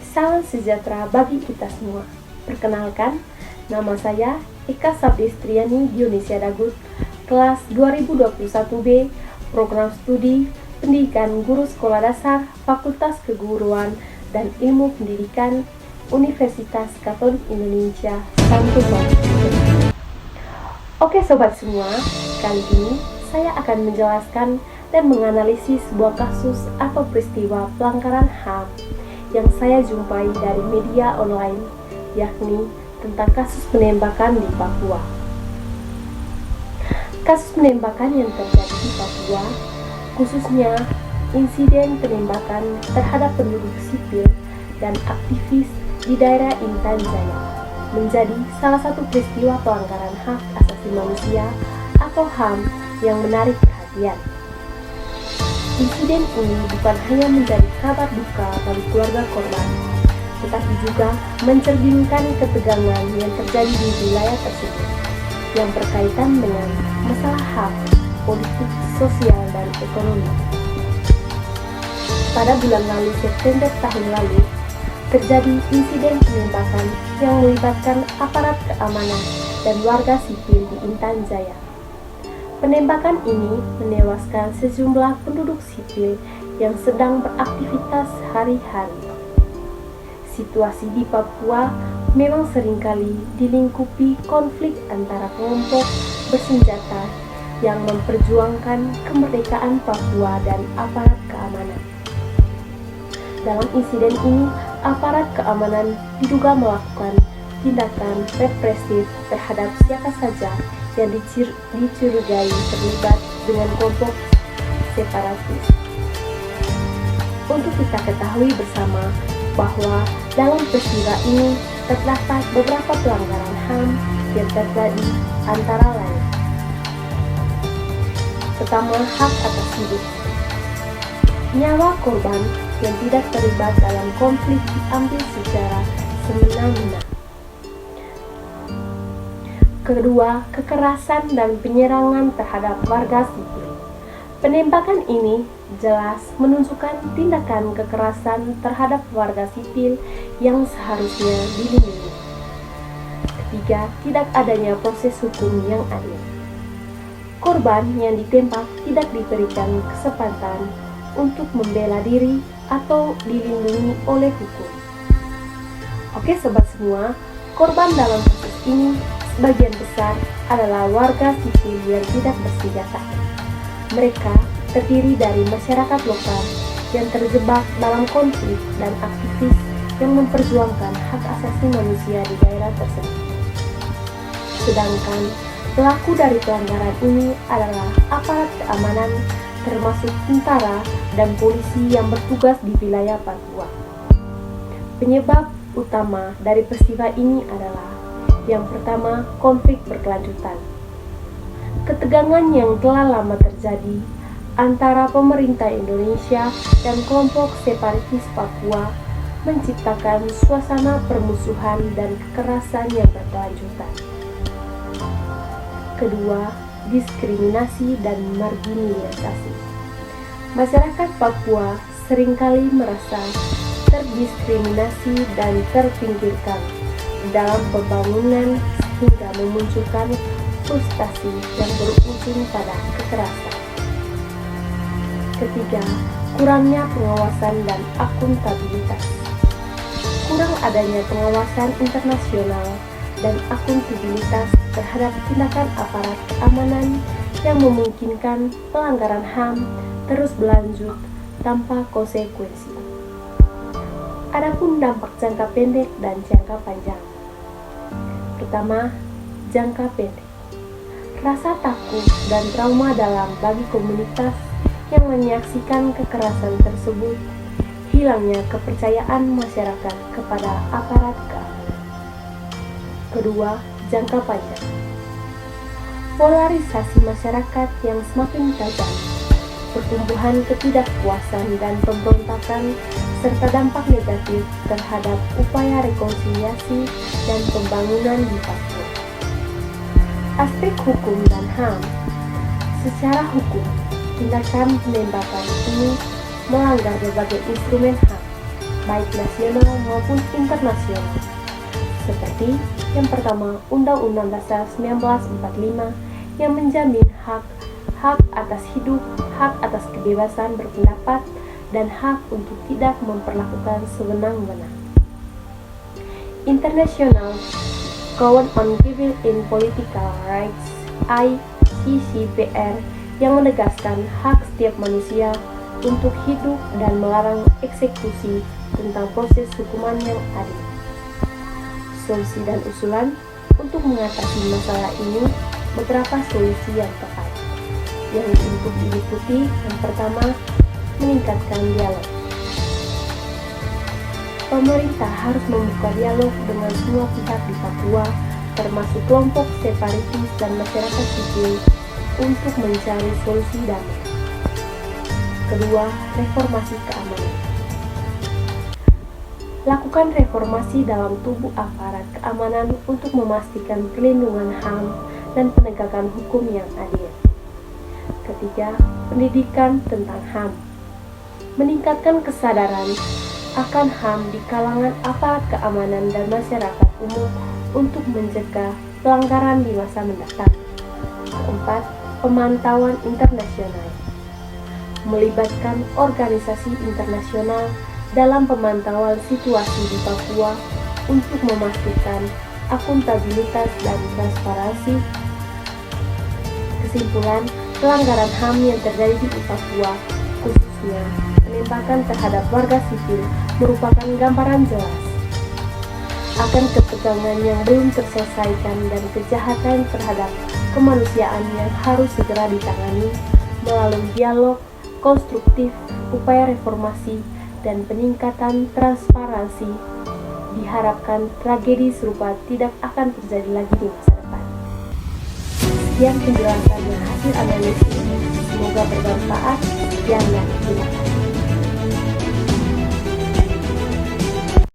salam sejahtera bagi kita semua. Perkenalkan, nama saya Eka Sabdestriani Dionisia Dagut, kelas 2021B, Program Studi Pendidikan Guru Sekolah Dasar, Fakultas Keguruan dan Ilmu Pendidikan, Universitas Katolik Indonesia, Santo Tomas. Oke sobat semua, kali ini saya akan menjelaskan dan menganalisis sebuah kasus atau peristiwa pelanggaran HAM yang saya jumpai dari media online, yakni tentang kasus penembakan di Papua. Kasus penembakan yang terjadi di Papua, khususnya insiden penembakan terhadap penduduk sipil dan aktivis di daerah Intan Jaya, menjadi salah satu peristiwa pelanggaran hak asasi manusia atau HAM yang menarik perhatian. Insiden ini bukan hanya menjadi kabar duka bagi keluarga korban, tetapi juga mencerminkan ketegangan yang terjadi di wilayah tersebut yang berkaitan dengan masalah hak, politik, sosial, dan ekonomi. Pada bulan lalu September tahun lalu, terjadi insiden penembakan yang melibatkan aparat keamanan dan warga sipil di Intan Jaya. Penembakan ini menewaskan sejumlah penduduk sipil yang sedang beraktivitas hari-hari. Situasi di Papua memang seringkali dilingkupi konflik antara kelompok bersenjata yang memperjuangkan kemerdekaan Papua dan aparat keamanan. Dalam insiden ini, aparat keamanan diduga melakukan tindakan represif terhadap siapa saja yang dicurigai terlibat dengan kelompok separatis. Untuk kita ketahui bersama bahwa dalam peristiwa ini terdapat beberapa pelanggaran HAM yang terjadi, antara lain: pertama, hak atas hidup. Nyawa korban yang tidak terlibat dalam konflik diambil secara semena-mena. Kedua, kekerasan dan penyerangan terhadap warga sipil. Penembakan ini jelas menunjukkan tindakan kekerasan terhadap warga sipil yang seharusnya dilindungi. Ketiga, tidak adanya proses hukum yang adil. Korban yang ditembak tidak diberikan kesempatan untuk membela diri atau dilindungi oleh hukum. Oke sobat semua, korban dalam kasus ini sebagian besar adalah warga sipil yang tidak bersenjata. Mereka terdiri dari masyarakat lokal yang terjebak dalam konflik dan aktivis yang memperjuangkan hak asasi manusia di daerah tersebut. Sedangkan pelaku dari pelanggaran ini adalah aparat keamanan, termasuk tentara dan polisi yang bertugas di wilayah Papua. Penyebab utama dari peristiwa ini adalah: yang pertama, konflik berkelanjutan. Ketegangan yang telah lama terjadi antara pemerintah Indonesia dan kelompok separatis Papua menciptakan suasana permusuhan dan kekerasan yang berkelanjutan. Kedua, diskriminasi dan marginalisasi. Masyarakat Papua seringkali merasa terdiskriminasi dan terpinggirkan dalam pembangunan, sehingga memunculkan frustasi yang berujung pada kekerasan. Ketiga, kurangnya pengawasan dan akuntabilitas. Kurang adanya pengawasan internasional dan akuntabilitas terhadap tindakan aparat keamanan yang memungkinkan pelanggaran HAM terus berlanjut tanpa konsekuensi. Adapun dampak jangka pendek dan jangka panjang. Pertama, jangka pendek. Rasa takut dan trauma dalam bagi komunitas yang menyaksikan kekerasan tersebut, hilangnya kepercayaan masyarakat kepada aparat keamanan. Kedua, jangka panjang. Polarisasi masyarakat yang semakin tajam, pertumbuhan ketidakpuasan dan pemberontakan, serta dampak negatif terhadap upaya rekonsiliasi dan pembangunan di Papua. Aspek hukum dan HAM. Secara hukum, tindakan penembakan ini melanggar berbagai instrumen HAM, baik nasional maupun internasional. Seperti yang pertama, Undang-Undang Dasar 1945 yang menjamin hak atas hidup, hak atas kebebasan berpendapat, dan hak untuk tidak memperlakukan sewenang-wenang. International Covenant on Civil and Political Rights (ICCPR) yang menegaskan hak setiap manusia untuk hidup dan melarang eksekusi tentang proses hukuman yang adil. Solusi dan usulan untuk mengatasi masalah ini, beberapa solusi yang tepat yang untuk diikuti. Yang pertama, meningkatkan dialog. Pemerintah harus membuka dialog dengan semua pihak di Papua, termasuk kelompok separatis dan masyarakat sipil, untuk mencari solusi damai. Kedua, reformasi keamanan. Lakukan reformasi dalam tubuh aparat keamanan untuk memastikan perlindungan HAM dan penegakan hukum yang adil. Ketiga, pendidikan tentang HAM. Meningkatkan kesadaran akan HAM di kalangan aparat keamanan dan masyarakat umum untuk mencegah pelanggaran di masa mendatang. Keempat, pemantauan internasional. Melibatkan organisasi internasional dalam pemantauan situasi di Papua untuk memastikan akuntabilitas dan transparansi. Kesimpulan, pelanggaran HAM yang terjadi di Papua, khususnya penembakan terhadap warga sipil, merupakan gambaran jelas akan ketegangan yang belum terselesaikan dan kejahatan terhadap kemanusiaan yang harus segera ditangani melalui dialog konstruktif, upaya reformasi, dan peningkatan transparansi. Diharapkan tragedi serupa tidak akan terjadi lagi di masa depan. Sekian penjelasan dan hasil analisis ini, semoga bermanfaat. Sekian dan terima kasih.